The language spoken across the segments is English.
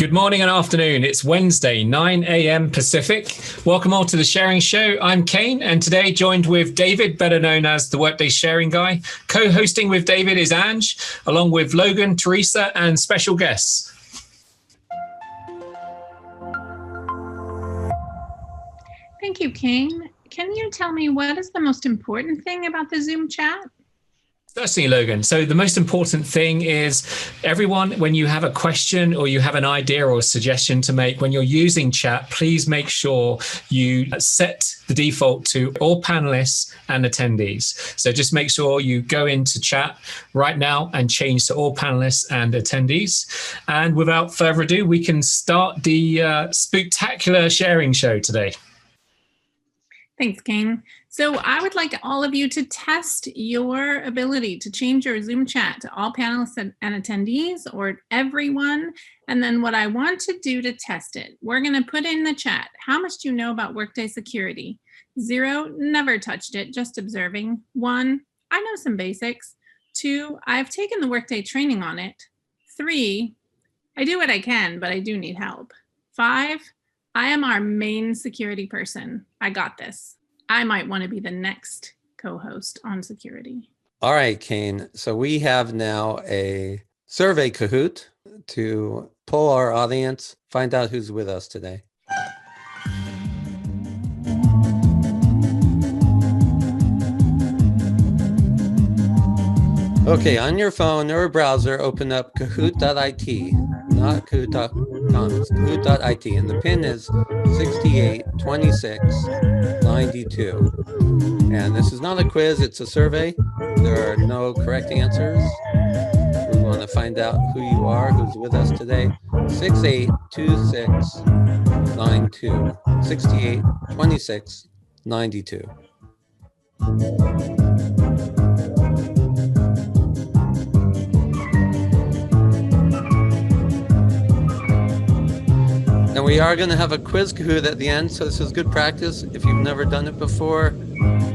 Good morning and afternoon. It's Wednesday, 9 a.m. Pacific. Welcome all to the Sharing Show. I'm Kane, and today joined with David, better known as the Workday Sharing Guy. Co-hosting with David is Ange, along with Logan, Teresa, and special guests. Thank you, Kane. Can you tell me what is the most important thing about the Zoom chat? Certainly, Logan. So the most important thing is everyone, when you have a question or you have an idea or a suggestion to make, when you're using chat, please make sure you set the default to all panelists and attendees. So just make sure you go into chat right now and change to all panelists and attendees. And without further ado, we can start the spooktacular sharing show today. Thanks, Kane. So I would like all of you to test your ability to change your Zoom chat to all panelists and attendees, or everyone. And then what I want to do to test it, we're going to put in the chat, how much do you know about Workday security? 0, never touched it, just observing. 1, I know some basics. 2, I've taken the Workday training on it. 3, I do what I can, but I do need help. 5, I am our main security person. I got this. I might want to be the next co-host on security. All right, Kane. So we have now a survey Kahoot to poll our audience, find out who's with us today. Okay, on your phone or browser, open up kahoot.it, not kahoot.com, it's kahoot.it, and the pin is 682692. And this is not a quiz, it's a survey. There are no correct answers. We want to find out who you are, who's with us today. 682692, 682692. And we are going to have a quiz Kahoot at the end, so this is good practice. If you've never done it before,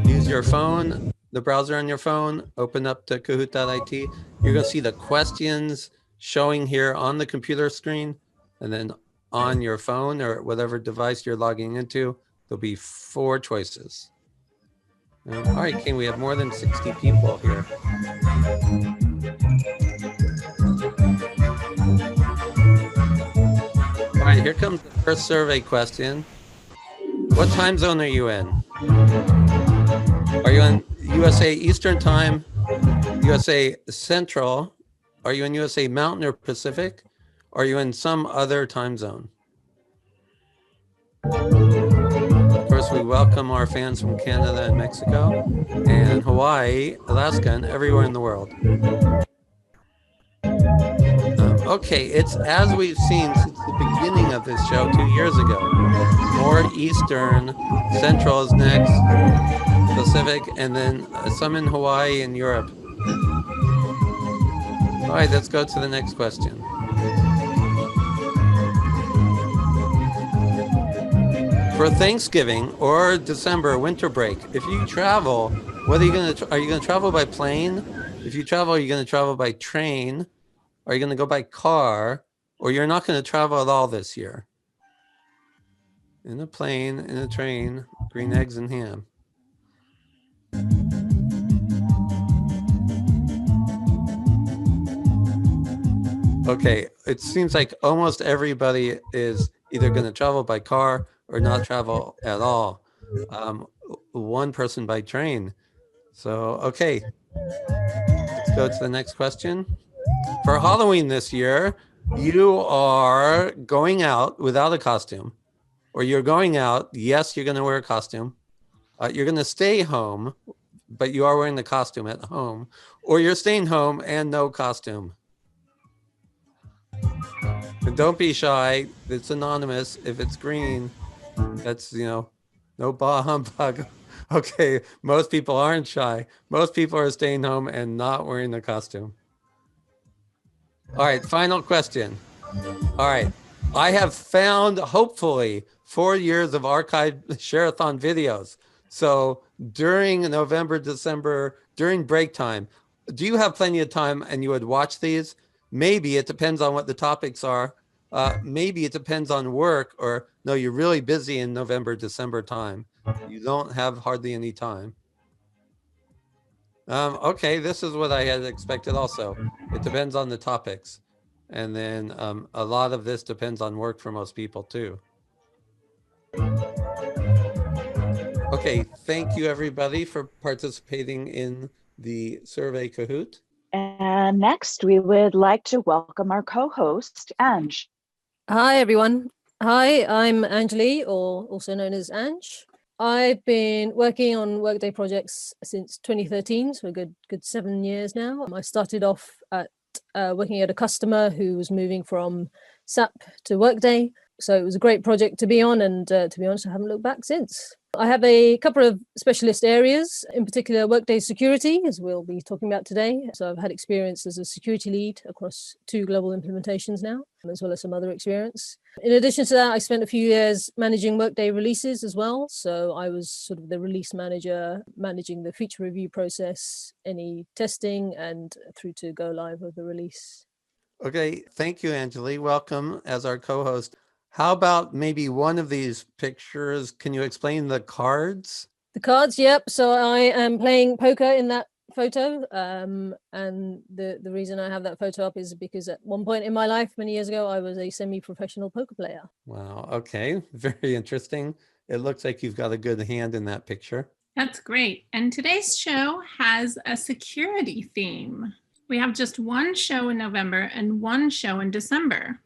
use your phone, the browser on your phone, open up to kahoot.it. You're going to see the questions showing here on the computer screen, and then on your phone or whatever device you're logging into, there'll be 4 choices. All right, King, we have more than 60 people here. All right, here comes the first survey question. What time zone are you in? Are you in USA Eastern Time, USA Central? Are you in USA Mountain or Pacific? Are you in some other time zone? Of course, we welcome our fans from Canada and Mexico and Hawaii, Alaska, and everywhere in the world. Okay, it's as we've seen since the beginning of this show 2 years ago. More Eastern, Central is next, Pacific, and then some in Hawaii and Europe. All right, let's go to the next question. For Thanksgiving or December winter break, if you travel, what are you going to travel by plane? If you travel, are you going to travel by train? Are you going to go by car, or you're not going to travel at all this year? In a plane, in a train, green eggs and ham. Okay, it seems like almost everybody is either going to travel by car or not travel at all. One person by train. So, okay, let's go to the next question. For Halloween this year, you are going out without a costume, or you're going out, yes, you're going to wear a costume. You're going to stay home, but you are wearing the costume at home, or you're staying home and no costume. And don't be shy. It's anonymous. If it's green, that's, no bah humbug. Okay, most people aren't shy. Most people are staying home and not wearing the costume. All right, final question. All right, I have found, hopefully, 4 years of archived Share-a-thon videos. So during November, December, during break time, do you have plenty of time and you would watch these? Maybe, it depends on what the topics are. maybe it depends on work, or no, you're really busy in November, December time. You don't have hardly any time. Okay, this is what I had expected also. It depends on the topics. And then a lot of this depends on work for most people too. Okay, thank you everybody for participating in the Survey Kahoot. And next, we would like to welcome our co-host, Anj. Hi, everyone. Hi, I'm Anjali, or also known as Anj. I've been working on Workday projects since 2013, so a good 7 years now. I started off at working at a customer who was moving from SAP to Workday. So it was a great project to be on, and to be honest, I haven't looked back since. I have a couple of specialist areas, in particular Workday security, as we'll be talking about today. So I've had experience as a security lead across 2 global implementations now, as well as some other experience. In addition to that, I spent a few years managing Workday releases as well. So I was sort of the release manager, managing the feature review process, any testing, and through to go live of the release. Okay, thank you, Anjali. Welcome as our co-host. How about maybe one of these pictures? Can you explain the cards? The cards, yep. So I am playing poker in that photo. And the reason I have that photo up is because at one point in my life, many years ago, I was a semi-professional poker player. Wow, okay, very interesting. It looks like you've got a good hand in that picture. That's great. And today's show has a security theme. We have just one show in November and one show in December.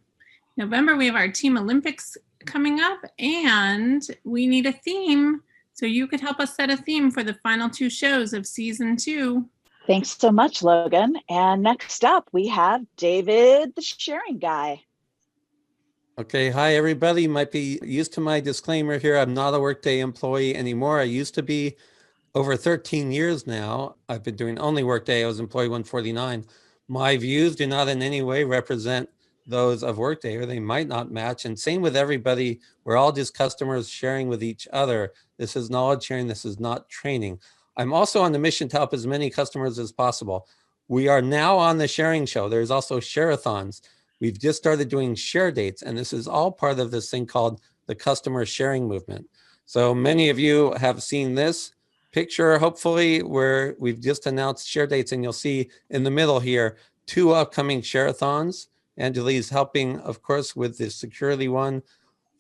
November, we have our Team Olympics coming up, and we need a theme. So you could help us set a theme for the final 2 shows of season 2. Thanks so much, Logan. And next up, we have David, the sharing guy. Okay, hi everybody. You might be used to my disclaimer here. I'm not a Workday employee anymore. I used to be over 13 years now. I've been doing only Workday. I was employee 149. My views do not in any way represent those of Workday, or they might not match. And same with everybody. We're all just customers sharing with each other. This is knowledge sharing. This is not training. I'm also on the mission to help as many customers as possible. We are now on the sharing show. There's also share-a-thons. We've just started doing share dates, and this is all part of this thing called the customer sharing movement. So many of you have seen this picture, hopefully, where we've just announced share dates, and you'll see in the middle here, 2 upcoming share-a-thons. Anjali's helping, of course, with the security one,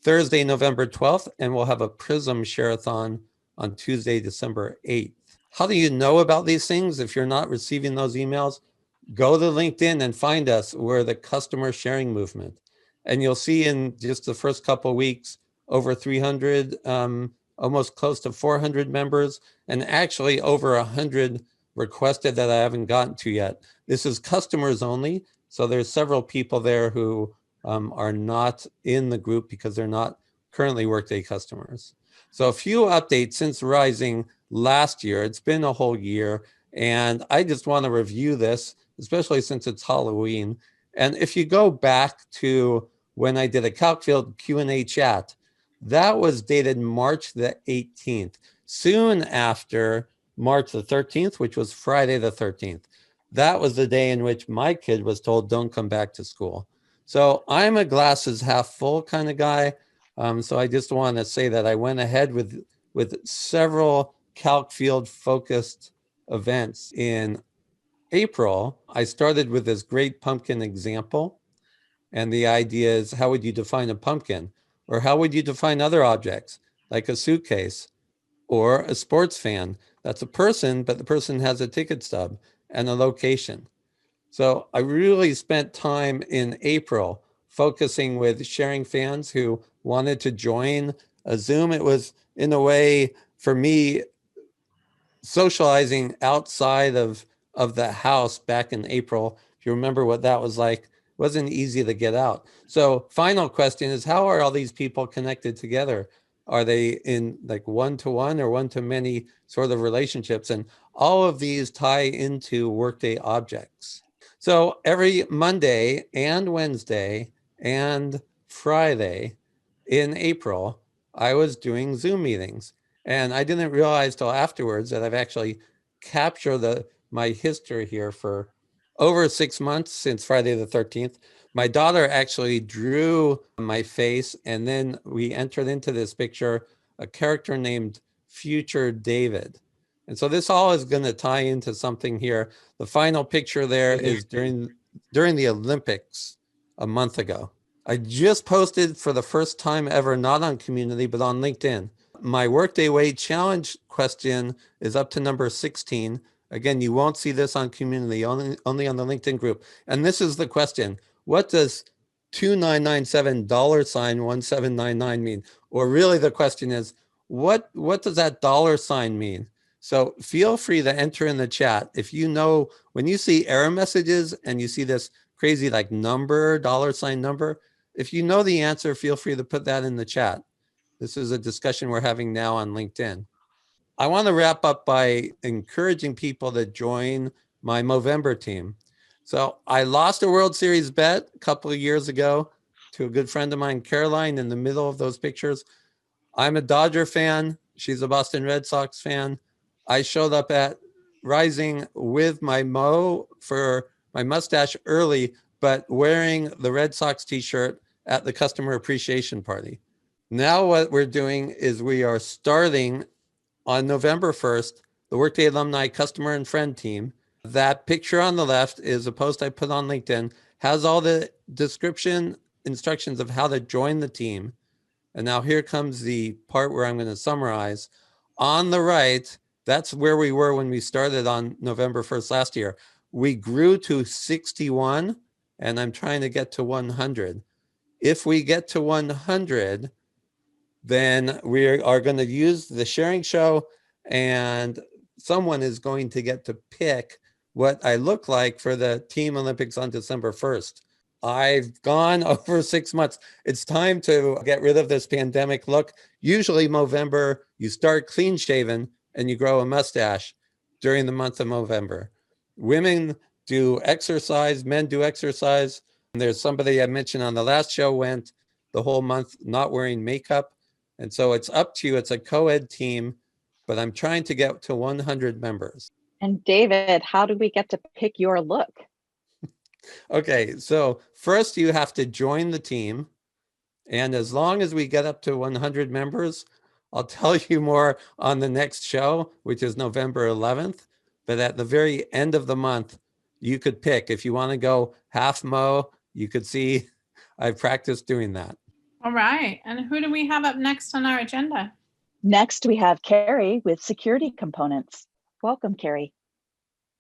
Thursday, November 12th, and we'll have a Prism share-a-thon on Tuesday, December 8th. How do you know about these things? If you're not receiving those emails, go to LinkedIn and find us. We're the customer sharing movement. And you'll see in just the first couple of weeks, over 300, almost close to 400 members, and actually over 100 requested that I haven't gotten to yet. This is customers only. So there's several people there who are not in the group because they're not currently Workday customers. So a few updates since Rising last year. It's been a whole year, and I just want to review this, especially since it's Halloween. And if you go back to when I did a CalcField Q&A chat, that was dated March the 18th, soon after March the 13th, which was Friday the 13th. That was the day in which my kid was told, don't come back to school. So I'm a glasses half full kind of guy. So I just want to say that I went ahead with several CalcField focused events in April. I started with this great pumpkin example. And the idea is, how would you define a pumpkin? Or how would you define other objects, like a suitcase or a sports fan? That's a person, but the person has a ticket stub and a location. So I really spent time in April focusing with sharing fans who wanted to join a Zoom. It was, in a way, for me, socializing outside of the house back in April. If you remember what that was like, it wasn't easy to get out. So final question is, how are all these people connected together? Are they in like one-to-one or one-to-many sort of relationships? And all of these tie into Workday objects. So every Monday and Wednesday and Friday in April, I was doing Zoom meetings. And I didn't realize till afterwards that I've actually captured my history here for over 6 months since Friday the 13th. My daughter actually drew my face, and then we entered into this picture a character named Future David. And so this all is going to tie into something here. The final picture there is during the Olympics a month ago. I just posted for the first time ever, not on Community, but on LinkedIn. My Workday Way Challenge question is up to number 16. Again, you won't see this on Community, only on the LinkedIn group. And this is the question: what does $2997 $1799 mean? Or really the question is, what does that $ mean? So feel free to enter in the chat. If you know, when you see error messages and you see this crazy like number, $ number, if you know the answer, feel free to put that in the chat. This is a discussion we're having now on LinkedIn. I want to wrap up by encouraging people to join my Movember team. So I lost a World Series bet a couple of years ago to a good friend of mine, Caroline, in the middle of those pictures. I'm a Dodger fan. She's a Boston Red Sox fan. I showed up at Rising with my mo for my mustache early, but wearing the Red Sox t-shirt at the customer appreciation party. Now what we're doing is we are starting on November 1st, the Workday Alumni Customer and Friend Team. That picture on the left is a post I put on LinkedIn, has all the description instructions of how to join the team. And now here comes the part where I'm going to summarize. On the right, that's where we were when we started on November 1st last year. We grew to 61, and I'm trying to get to 100. If we get to 100, then we are going to use the sharing show, and someone is going to get to pick what I look like for the Team Olympics on December 1st. I've gone over 6 months. It's time to get rid of this pandemic look. Usually Movember, you start clean shaven and you grow a mustache during the month of Movember. Women do exercise, men do exercise. And there's somebody I mentioned on the last show went the whole month not wearing makeup. And so it's up to you. It's a co-ed team, but I'm trying to get to 100 members. And David, how do we get to pick your look? Okay, so first you have to join the team. And as long as we get up to 100 members, I'll tell you more on the next show, which is November 11th. But at the very end of the month, you could pick. If you want to go half mo, you could see I've practiced doing that. All right. And who do we have up next on our agenda? Next, we have Carrie with security components. Welcome, Carrie.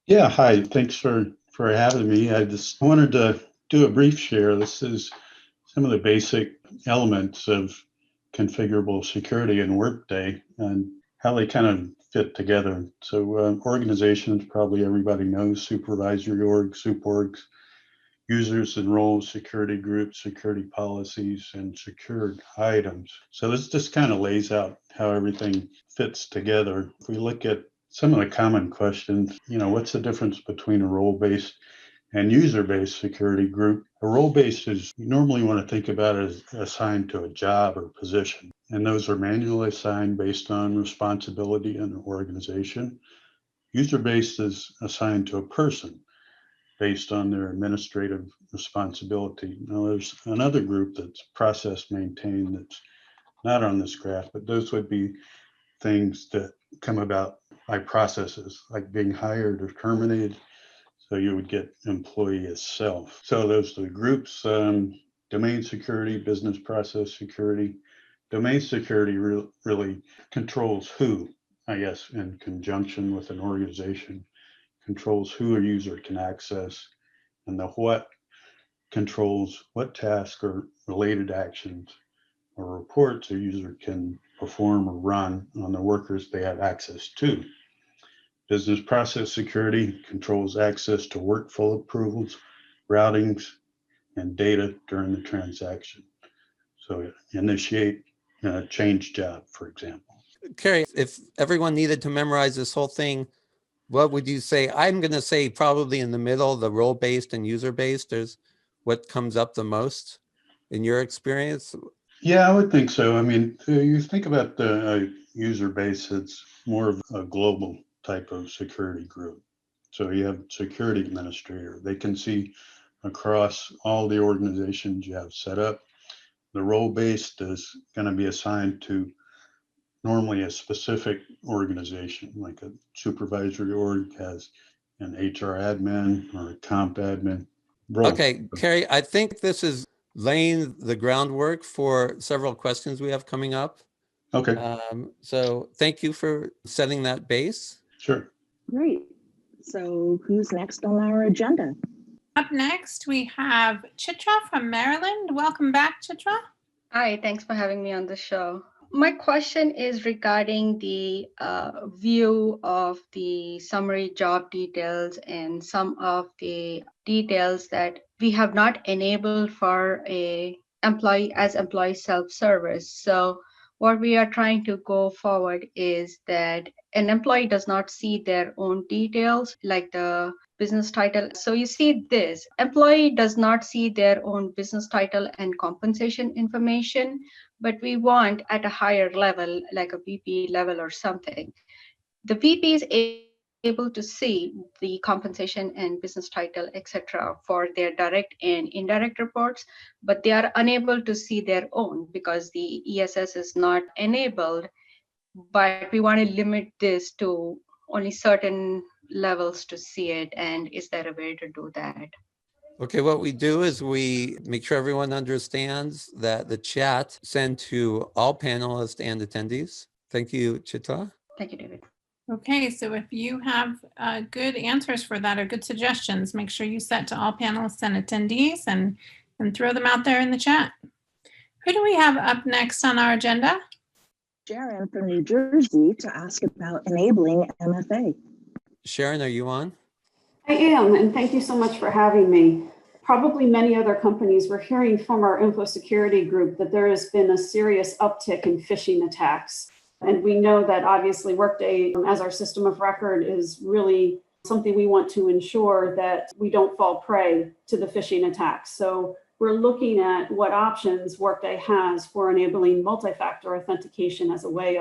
Yeah, hi. Thanks for having me. I just wanted to do a brief share. This is some of the basic elements of configurable security in Workday and how they kind of fit together. So organizations, probably everybody knows, supervisory orgs, soup orgs, users and roles, security groups, security policies, and secured items. So this just kind of lays out how everything fits together. If we look at some of the common questions, what's the difference between a role-based and user-based security group? A role-based is, you normally want to think about it as assigned to a job or position. And those are manually assigned based on responsibility in the organization. User-based is assigned to a person based on their administrative responsibility. Now there's another group that's process maintained that's not on this graph, but those would be things that come about by processes like being hired or terminated. So you would get employee as self. So those are the groups: domain security, business process security. Domain security really controls who, I guess, in conjunction with an organization, controls who a user can access, and the what controls what task or related actions or reports a user can perform or run on the workers they have access to. Business process security controls access to workflow approvals, routings, and data during the transaction. So initiate a change job, for example. Carrie, if everyone needed to memorize this whole thing, what would you say? I'm going to say probably in the middle, the role-based and user-based is what comes up the most in your experience. Yeah, I would think so. I mean, you think about the user base, it's more of a global type of security group. So you have security administrator. They can see across all the organizations you have set up. The role-based is going to be assigned to normally a specific organization, like a supervisory org has an HR admin or a comp admin role. Okay, Carrie, I think this is laying the groundwork for several questions we have coming up. Okay, So thank you for setting that base. sure. Great. So who's next on our agenda? Up next, we have Chitra from Maryland. Welcome back, Chitra. Hi, thanks for having me on the show. My question is regarding the view of the summary job details and some of the details that we have not enabled for a employee self-service. So what we are trying to go forward is that an employee does not see their own details, like the business title. So you see this, employee does not see their own business title and compensation information, but we want at a higher level, like a VP level or something. The VP is able to see the compensation and business title, etc., for their direct and indirect reports, but they are unable to see their own because the ESS is not enabled. But we want to limit this to only certain levels to see it. And is there a way to do that? Okay, what we do is we make sure everyone understands that the chat sent to all panelists and attendees. Thank you, Chitra. Thank you, David. Okay, so if you have good answers for that or good suggestions, make sure you set to all panelists and attendees and throw them out there in the chat. Who do we have up next on our agenda? Sharon from New Jersey to ask about enabling MFA. Sharon, are you on? I am, and thank you so much for having me. Probably many other companies, we're hearing from our info security group that there has been a serious uptick in phishing attacks. And we know that obviously Workday, as our system of record, is really something we want to ensure that we don't fall prey to the phishing attacks. So we're looking at what options Workday has for enabling multi-factor authentication as a way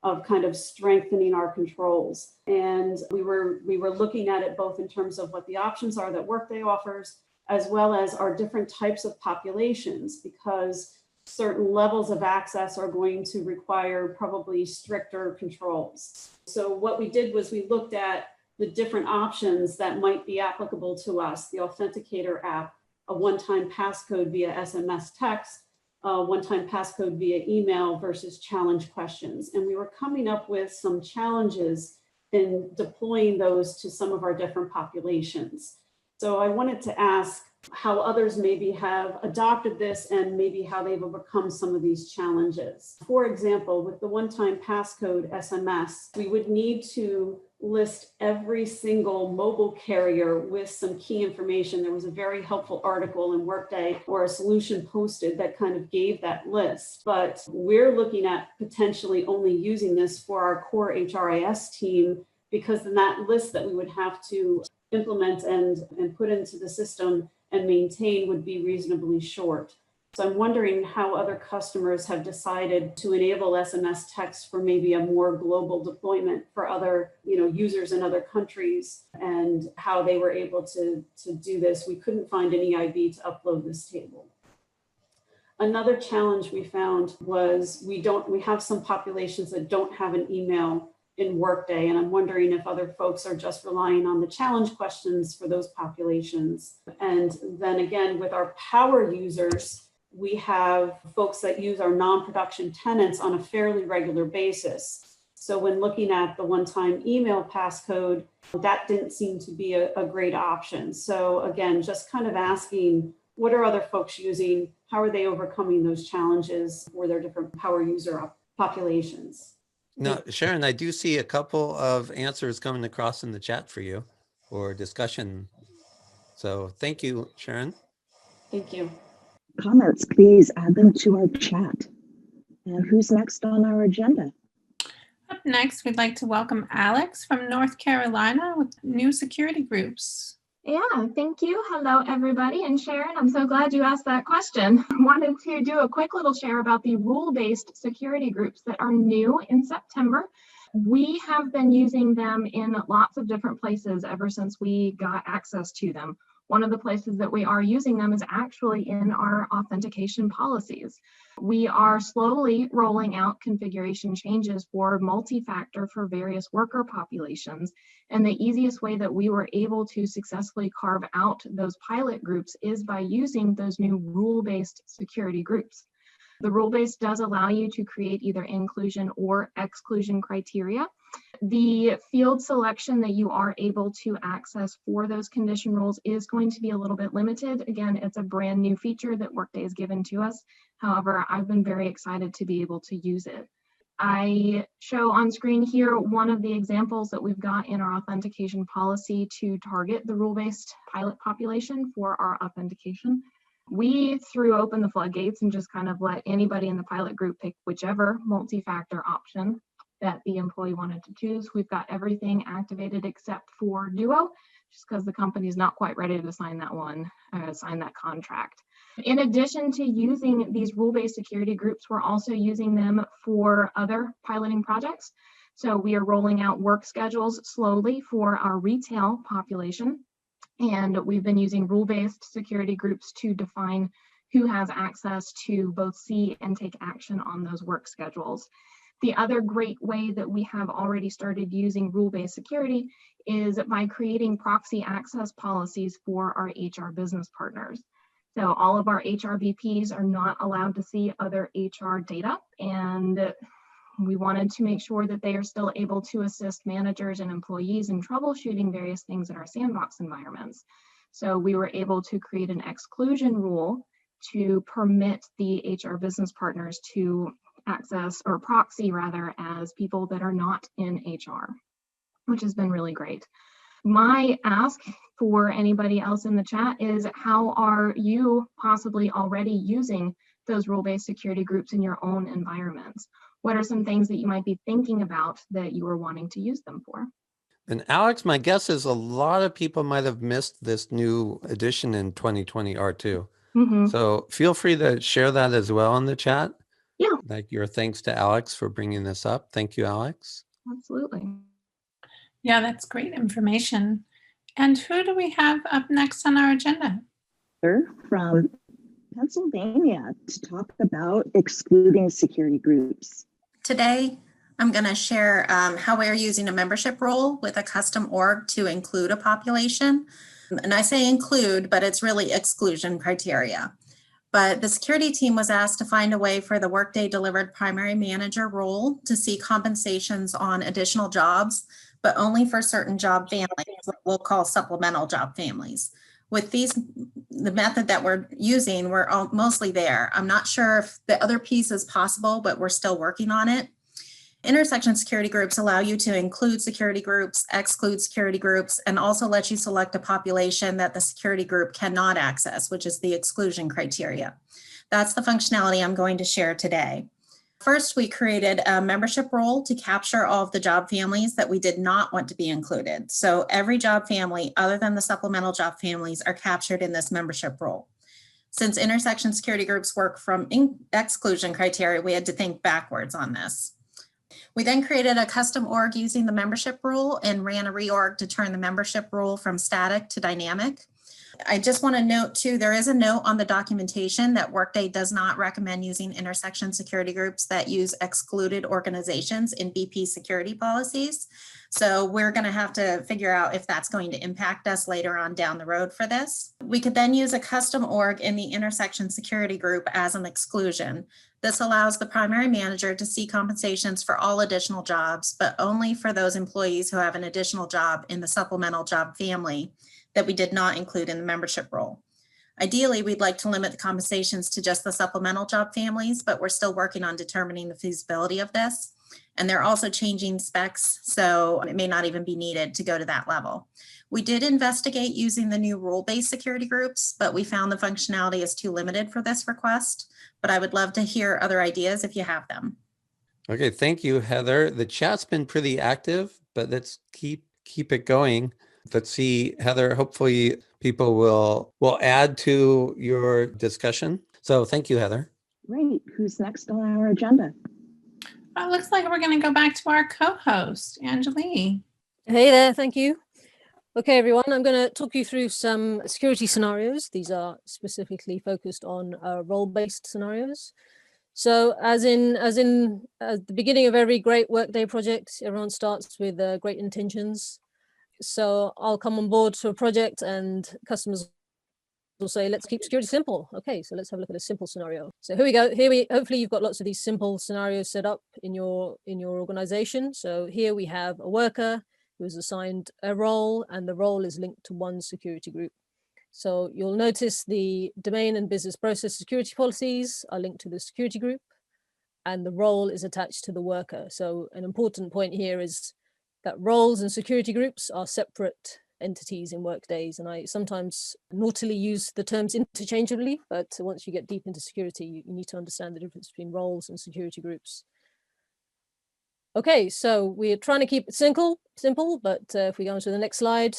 of kind of strengthening our controls. And we were looking at it both in terms of what the options are that Workday offers, as well as our different types of populations, because certain levels of access are going to require probably stricter controls. So what we did was we looked at the different options that might be applicable to us, the Authenticator app, a one-time passcode via SMS text, one-time passcode via email versus challenge questions. And we were coming up with some challenges in deploying those to some of our different populations. So I wanted to ask how others maybe have adopted this and maybe how they've overcome some of these challenges. For example, with the one-time passcode SMS, we would need to list every single mobile carrier with some key information. There was a very helpful article in Workday or a solution posted that kind of gave that list. But we're looking at potentially only using this for our core HRIS team, because then that list that we would have to implement and put into the system and maintain would be reasonably short. So I'm wondering how other customers have decided to enable SMS text for maybe a more global deployment for other, users in other countries, and how they were able to do this. We couldn't find an EIB to upload this table. Another challenge we found was we have some populations that don't have an email in Workday, and I'm wondering if other folks are just relying on the challenge questions for those populations. And then again, with our power users, we have folks that use our non-production tenants on a fairly regular basis. So when looking at the one-time email passcode, that didn't seem to be a great option. So again, just kind of asking, what are other folks using? How are they overcoming those challenges for their different power user populations? Now, Sharon, I do see a couple of answers coming across in the chat for you for discussion. So thank you, Sharon. Thank you. Comments, please add them to our chat. And who's next on our agenda? Up next, we'd like to welcome Alex from North Carolina with new security groups. Yeah, thank you. Hello, everybody. And Sharon, I'm so glad you asked that question. I wanted to do a quick little share about the rule-based security groups that are new in September. We have been using them in lots of different places ever since we got access to them. One of the places that we are using them is actually in our authentication policies. We are slowly rolling out configuration changes for multi-factor for various worker populations. And the easiest way that we were able to successfully carve out those pilot groups is by using those new rule-based security groups. The rule-based does allow you to create either inclusion or exclusion criteria. The field selection that you are able to access for those condition rules is going to be a little bit limited. Again, it's a brand new feature that Workday has given to us. However, I've been very excited to be able to use it. I show on screen here one of the examples that we've got in our authentication policy to target the rule-based pilot population for our authentication. We threw open the floodgates and just kind of let anybody in the pilot group pick whichever multi-factor option that the employee wanted to choose. We've got everything activated except for Duo, just because the company is not quite ready to sign that contract. In addition to using these rule-based security groups, we're also using them for other piloting projects. So we are rolling out work schedules slowly for our retail population. And we've been using rule-based security groups to define who has access to both see and take action on those work schedules. The other great way that we have already started using rule-based security is by creating proxy access policies for our HR business partners. So all of our HR VPs are not allowed to see other HR data, and we wanted to make sure that they are still able to assist managers and employees in troubleshooting various things in our sandbox environments. So we were able to create an exclusion rule to permit the HR business partners to access, or proxy rather, as people that are not in HR, which has been really great. My ask for anybody else in the chat is, how are you possibly already using those rule-based security groups in your own environments? What are some things that you might be thinking about that you are wanting to use them for? And Alex, my guess is a lot of people might have missed this new edition in 2020 R2. Mm-hmm. So feel free to share that as well in the chat. Yeah. Like your thanks to Alex for bringing this up. Thank you, Alex. Absolutely. Yeah, that's great information. And who do we have up next on our agenda? From Pennsylvania to talk about excluding security groups. Today, I'm going to share how we're using a membership role with a custom org to include a population. And I say include, but it's really exclusion criteria. But the security team was asked to find a way for the Workday delivered primary manager role to see compensations on additional jobs, but only for certain job families, what we'll call supplemental job families. With the method that we're using, we're mostly there. I'm not sure if the other piece is possible, but we're still working on it. Intersection security groups allow you to include security groups, exclude security groups, and also let you select a population that the security group cannot access, which is the exclusion criteria. That's the functionality I'm going to share today. First, we created a membership role to capture all of the job families that we did not want to be included. So every job family other than the supplemental job families are captured in this membership role. Since intersection security groups work from exclusion criteria, we had to think backwards on this. We then created a custom org using the membership rule and ran a reorg to turn the membership rule from static to dynamic. I just want to note too, there is a note on the documentation that Workday does not recommend using intersection security groups that use excluded organizations in BP security policies. So we're going to have to figure out if that's going to impact us later on down the road for this. We could then use a custom org in the intersection security group as an exclusion. This allows the primary manager to see compensations for all additional jobs, but only for those employees who have an additional job in the supplemental job family that we did not include in the membership role. Ideally, we'd like to limit the compensations to just the supplemental job families, but we're still working on determining the feasibility of this. And they're also changing specs, so it may not even be needed to go to that level. We did investigate using the new role-based security groups, but we found the functionality is too limited for this request. But I would love to hear other ideas if you have them. Okay, thank you, Heather. The chat's been pretty active, but let's keep it going. Let's see, Heather, hopefully people will add to your discussion. So thank you, Heather. Great. Who's next on our agenda? Well, it looks like we're going to go back to our co-host, Anjali. Hey there, thank you. Okay, everyone, I'm going to talk you through some security scenarios. These are specifically focused on role-based scenarios. So as the beginning of every great Workday project, everyone starts with great intentions. So I'll come on board to a project and customers will say, let's keep security simple. Okay, so let's have a look at a simple scenario. So here we go. Hopefully you've got lots of these simple scenarios set up in your organization. So here we have a worker who is assigned a role, and the role is linked to one security group. So you'll notice the domain and business process security policies are linked to the security group, and the role is attached to the worker. So an important point here is that roles and security groups are separate entities in Workdays, and I sometimes naughtily use the terms interchangeably, but once you get deep into security, you need to understand the difference between roles and security groups. Okay, so we're trying to keep it simple, but if we go on to the next slide,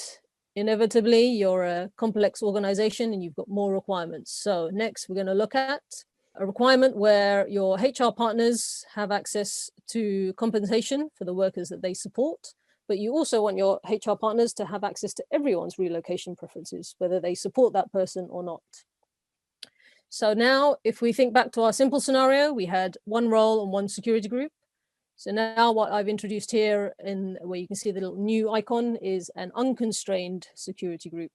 inevitably you're a complex organization and you've got more requirements. So next we're going to look at a requirement where your HR partners have access to compensation for the workers that they support, but you also want your HR partners to have access to everyone's relocation preferences, whether they support that person or not. So now if we think back to our simple scenario, we had one role and one security group. So now what I've introduced here, in where you can see the little new icon, is an unconstrained security group.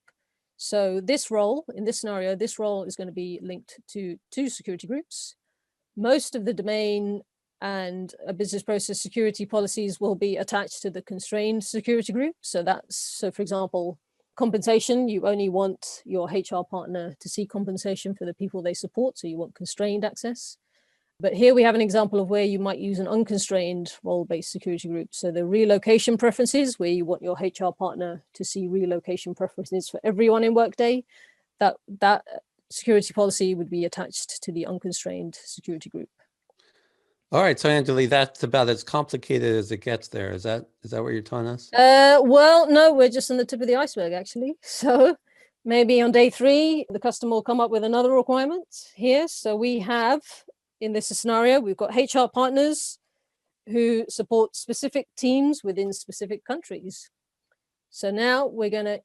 So this role, in this scenario, this role is going to be linked to two security groups. Most of the domain and business process security policies will be attached to the constrained security group. So for example, compensation, you only want your HR partner to see compensation for the people they support. So you want constrained access. But here we have an example of where you might use an unconstrained role-based security group. So the relocation preferences, where you want your HR partner to see relocation preferences for everyone in Workday, that security policy would be attached to the unconstrained security group. All right, so Anjali, that's about as complicated as it gets there. Is that what you're telling us? Well, no, we're just on the tip of the iceberg, actually. So maybe on day 3, the customer will come up with another requirement here. So we have, in this scenario, we've got HR partners who support specific teams within specific countries. So now we're going to,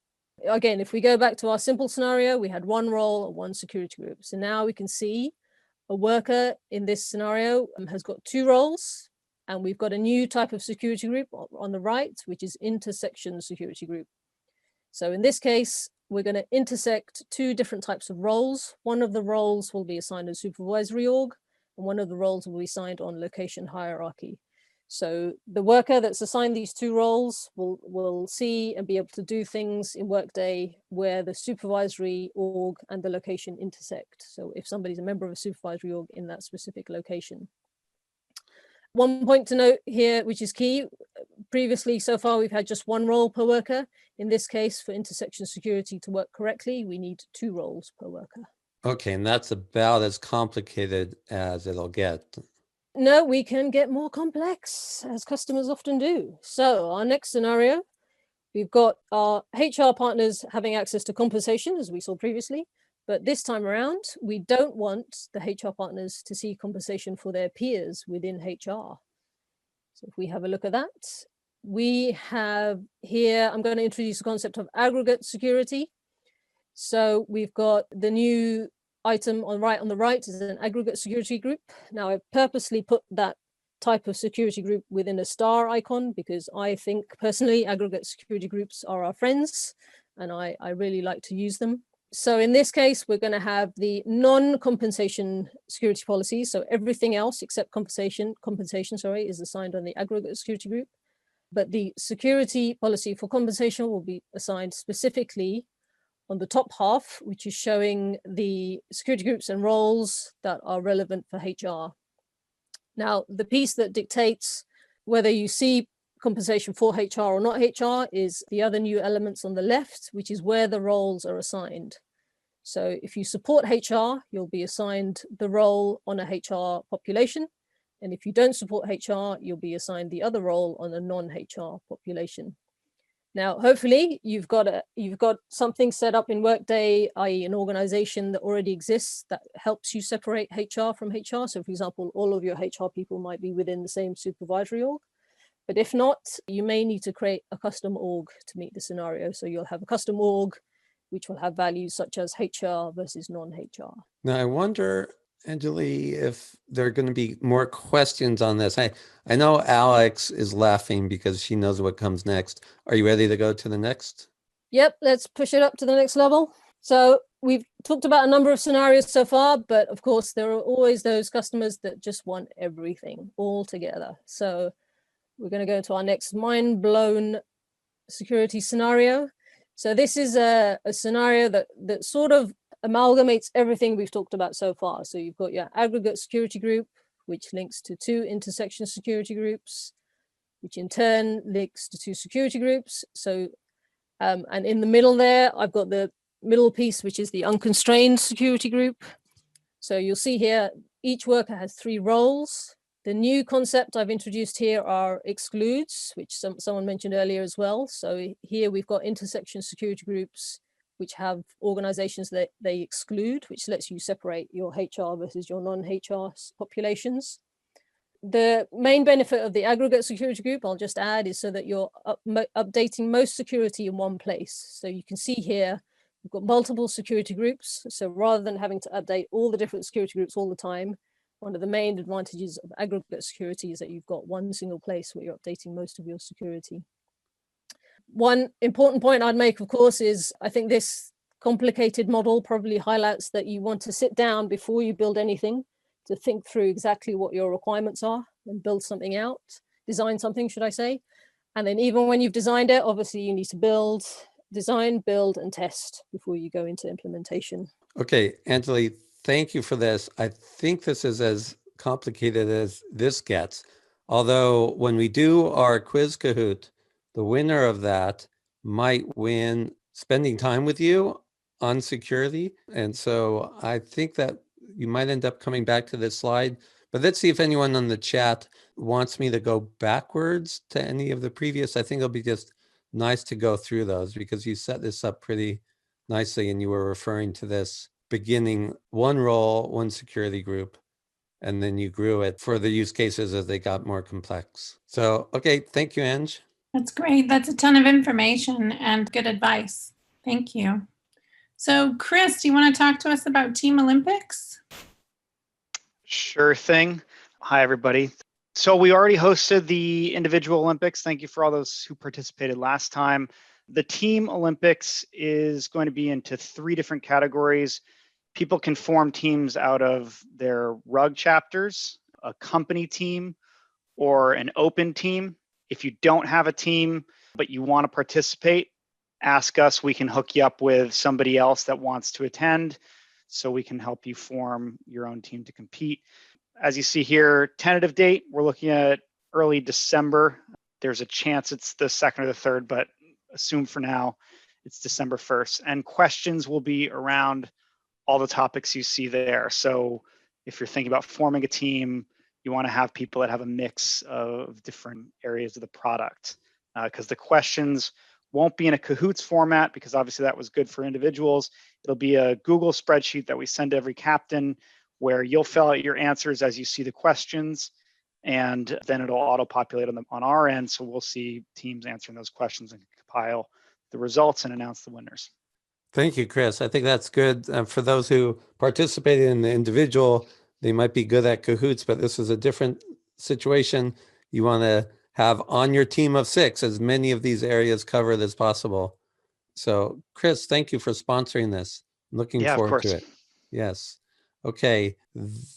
again, if we go back to our simple scenario, we had one role and one security group. So now we can see a worker in this scenario has got 2 roles, and we've got a new type of security group on the right, which is intersection security group. So in this case, we're going to intersect 2 different types of roles. One of the roles will be assigned as supervisory org, and one of the roles will be assigned on location hierarchy. So the worker that's assigned these 2 roles will see and be able to do things in Workday where the supervisory org and the location intersect. So if somebody's a member of a supervisory org in that specific location. One point to note here, which is key, previously so far we've had just 1 role per worker. In this case, for intersection security to work correctly, we need 2 roles per worker. Okay, and that's about as complicated as it'll get. No, we can get more complex, as customers often do. So our next scenario, we've got our HR partners having access to compensation, as we saw previously, but this time around, we don't want the HR partners to see compensation for their peers within HR. So if we have a look at that, we have here, I'm going to introduce the concept of aggregate security. So we've got the new item on the right is an aggregate security group. Now I've purposely put that type of security group within a star icon because I think personally aggregate security groups are our friends and I really like to use them. So in this case, we're going to have the non-compensation security policy. So everything else except compensation is assigned on the aggregate security group. But the security policy for compensation will be assigned specifically on the top half, which is showing the security groups and roles that are relevant for HR. Now, the piece that dictates whether you see compensation for HR or not HR is the other new elements on the left, which is where the roles are assigned. So if you support HR, you'll be assigned the role on a HR population. And if you don't support HR, you'll be assigned the other role on a non-HR population. Now, hopefully you've got something set up in Workday, i.e. an organization that already exists that helps you separate HR from HR. So for example, all of your HR people might be within the same supervisory org. But if not, you may need to create a custom org to meet the scenario. So you'll have a custom org, which will have values such as HR versus non-HR. Now, I wonder, Anjali, if there are going to be more questions on this. I know Alex is laughing because she knows what comes next. Are you ready to go to the next? Yep, let's push it up to the next level. So we've talked about a number of scenarios so far, but of course, there are always those customers that just want everything all together. So we're going to go to our next mind-blown security scenario. So this is a scenario that sort of amalgamates everything we've talked about so far. So you've got your aggregate security group, which links to 2 intersection security groups, which in turn links to 2 security groups. So, and in the middle there, I've got the middle piece, which is the unconstrained security group. So you'll see here, each worker has 3 roles. The new concept I've introduced here are excludes, which someone mentioned earlier as well. So here we've got intersection security groups, which have organizations that they exclude, which lets you separate your HR versus your non-HR populations. The main benefit of the aggregate security group, I'll just add, is so that you're updating most security in one place. So you can see here, we've got multiple security groups. So rather than having to update all the different security groups all the time, one of the main advantages of aggregate security is that you've got one single place where you're updating most of your security. One important point I'd make, of course, is I think this complicated model probably highlights that you want to sit down before you build anything to think through exactly what your requirements are and build something out, design something, should I say. And then even when you've designed it, obviously you need to design, build, and test before you go into implementation. Okay, Anjali, thank you for this. I think this is as complicated as this gets. Although when we do our quiz Kahoot, the winner of that might win spending time with you on security. And so I think that you might end up coming back to this slide. But let's see if anyone on the chat wants me to go backwards to any of the previous. I think it'll be just nice to go through those because you set this up pretty nicely and you were referring to this beginning 1 role, 1 security group, and then you grew it for the use cases as they got more complex. So, okay, thank you, Ange. That's great. That's a ton of information and good advice. Thank you. So, Chris, do you want to talk to us about Team Olympics? Sure thing. Hi, everybody. So we already hosted the individual Olympics. Thank you for all those who participated last time. The Team Olympics is going to be into 3 different categories. People can form teams out of their RUG chapters, a company team, or an open team. If you don't have a team, but you want to participate, ask us. We can hook you up with somebody else that wants to attend so we can help you form your own team to compete. As you see here, tentative date, we're looking at early December. There's a chance it's the 2nd or the 3rd, but assume for now it's December 1st. And questions will be around all the topics you see there. So if you're thinking about forming a team, you want to have people that have a mix of different areas of the product, because the questions won't be in a Kahoots format, because obviously that was good for individuals. It'll be a Google spreadsheet that we send to every captain where you'll fill out your answers as you see the questions, and then it'll auto-populate on our end. So we'll see teams answering those questions and compile the results and announce the winners. Thank you, Chris. I think that's good. For those who participated in the individual, they might be good at Kahoots, but this is a different situation. You want to have on your team of 6 as many of these areas covered as possible. So, Chris, thank you for sponsoring this. I'm looking forward to it. Yes. Okay.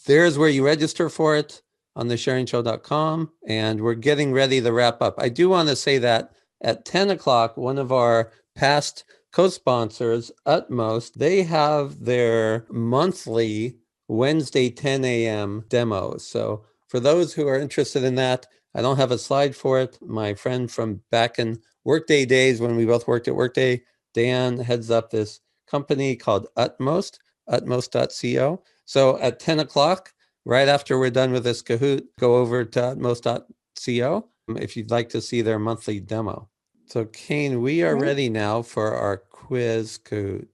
There's where you register for it on thesharingshow.com. And we're getting ready to wrap up. I do want to say that at 10 o'clock, one of our past co-sponsors, Utmost, they have their monthly Wednesday 10 a.m. demos. So for those who are interested in that, I don't have a slide for it. My friend from back in Workday days when we both worked at Workday, Dan, heads up this company called Utmost, utmost.co. So at 10 o'clock, right after we're done with this Kahoot, go over to utmost.co if you'd like to see their monthly demo. So Kane, we are ready now for our quiz Kahoot.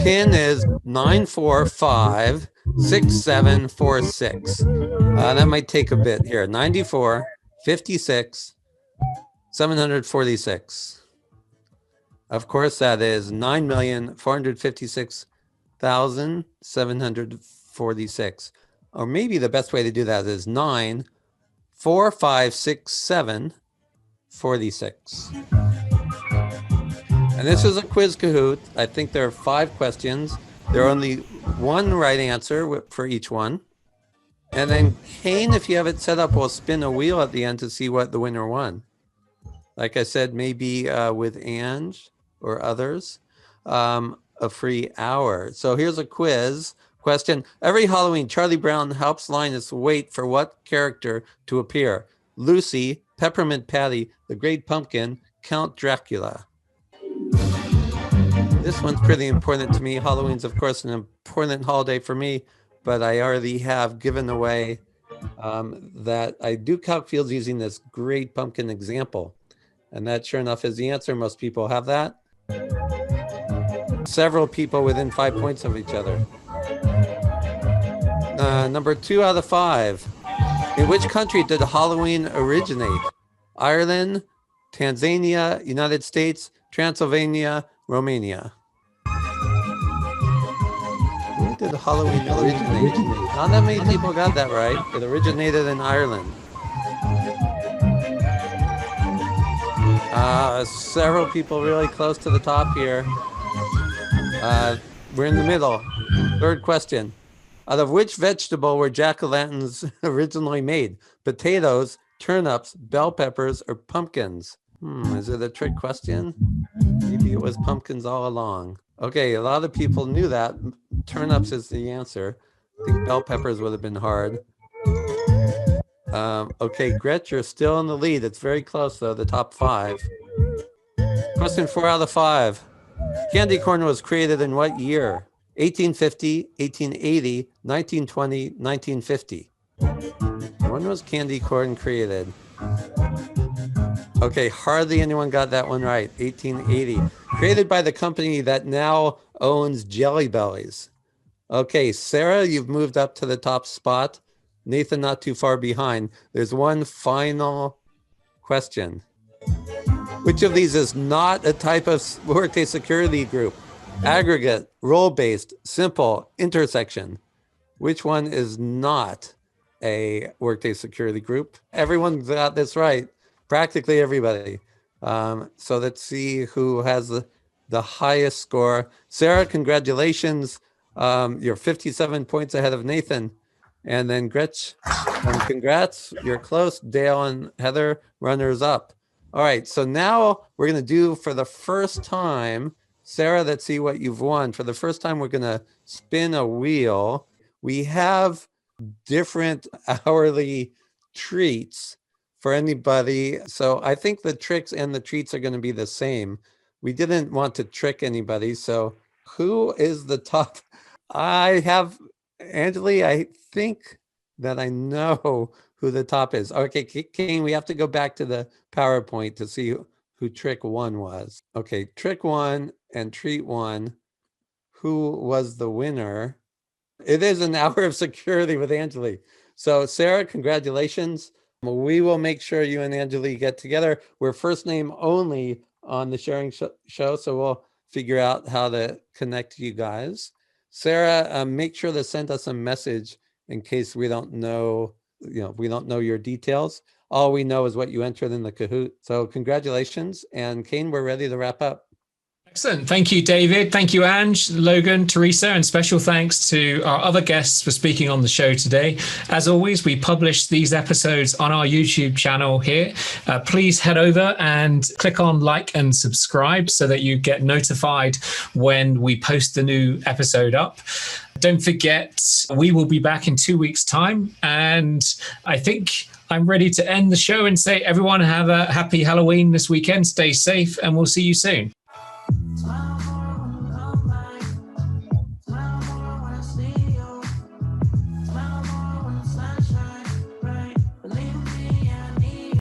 pin is 9456746. That might take a bit here. 94, 56, 746. Of course, that is 9,456,746. Or maybe the best way to do that is 9456746. And this is a quiz Kahoot. I think there are 5 questions. There are only one right answer for each one. And then Kane, if you have it set up, will spin a wheel at the end to see what the winner won. Like I said, maybe with Ange or others, a free hour. So here's a quiz question. Every Halloween, Charlie Brown helps Linus wait for what character to appear? Lucy, Peppermint Patty, the Great Pumpkin, Count Dracula. This one's pretty important to me. Halloween's, of course, an important holiday for me, but I already have given away that I do calc fields using this Great Pumpkin example. And that, sure enough, is the answer. Most people have that. Several people within 5 points of each other. Number 2 out of 5. In which country did Halloween originate? Ireland, Tanzania, United States, Transylvania, Romania. Where did Halloween originate? Not that many people got that right. It originated in Ireland. Several people really close to the top here. We're in the middle. 3rd question. Out of which vegetable were jack-o'-lanterns originally made? Potatoes, turnips, bell peppers, or pumpkins? Is it a trick question? Maybe it was pumpkins all along. Okay, a lot of people knew that. Turnips is the answer. I think bell peppers would have been hard. Okay, Gretch, you're still in the lead. It's very close, though, the top 5. Question 4 out of 5. Candy corn was created in what year? 1850, 1880, 1920, 1950. When was candy corn created? Okay, hardly anyone got that one right. 1880. Created by the company that now owns Jelly Bellies. Okay, Sarah, you've moved up to the top spot. Nathan, not too far behind. There's one final question. Which of these is not a type of Workday security group? Aggregate, role-based, simple, intersection. Which one is not a Workday security group? Everyone got this right. Practically everybody. So let's see who has the highest score. Sarah, congratulations. You're 57 points ahead of Nathan. And then Gretch, congrats. You're close. Dale and Heather, runners up. All right, so now we're going to do for the first time, Sarah, let's see what you've won. For the first time, we're going to spin a wheel. We have different hourly treats for anybody. So I think the tricks and the treats are going to be the same. We didn't want to trick anybody. So who is the top? I have Anjali. I think that I know who the top is. Okay, King, we have to go back to the PowerPoint to see who trick 1 was. Okay, trick 1 and treat 1. Who was the winner? It is an hour of security with Anjali. So Sarah, congratulations. We will make sure you and Anjali get together. We're first name only on the sharing show, so we'll figure out how to connect you guys. Sarah, make sure to send us a message in case we don't know, we don't know your details. All we know is what you entered in the Kahoot. So congratulations. And Kane, we're ready to wrap up. Excellent. Thank you, David. Thank you, Ange, Logan, Teresa, and special thanks to our other guests for speaking on the show today. As always, we publish these episodes on our YouTube channel here. Please head over and click on like and subscribe so that you get notified when we post the new episode up. Don't forget, we will be back in 2 weeks' time. And I think I'm ready to end the show and say, everyone have a happy Halloween this weekend. Stay safe, and we'll see you soon.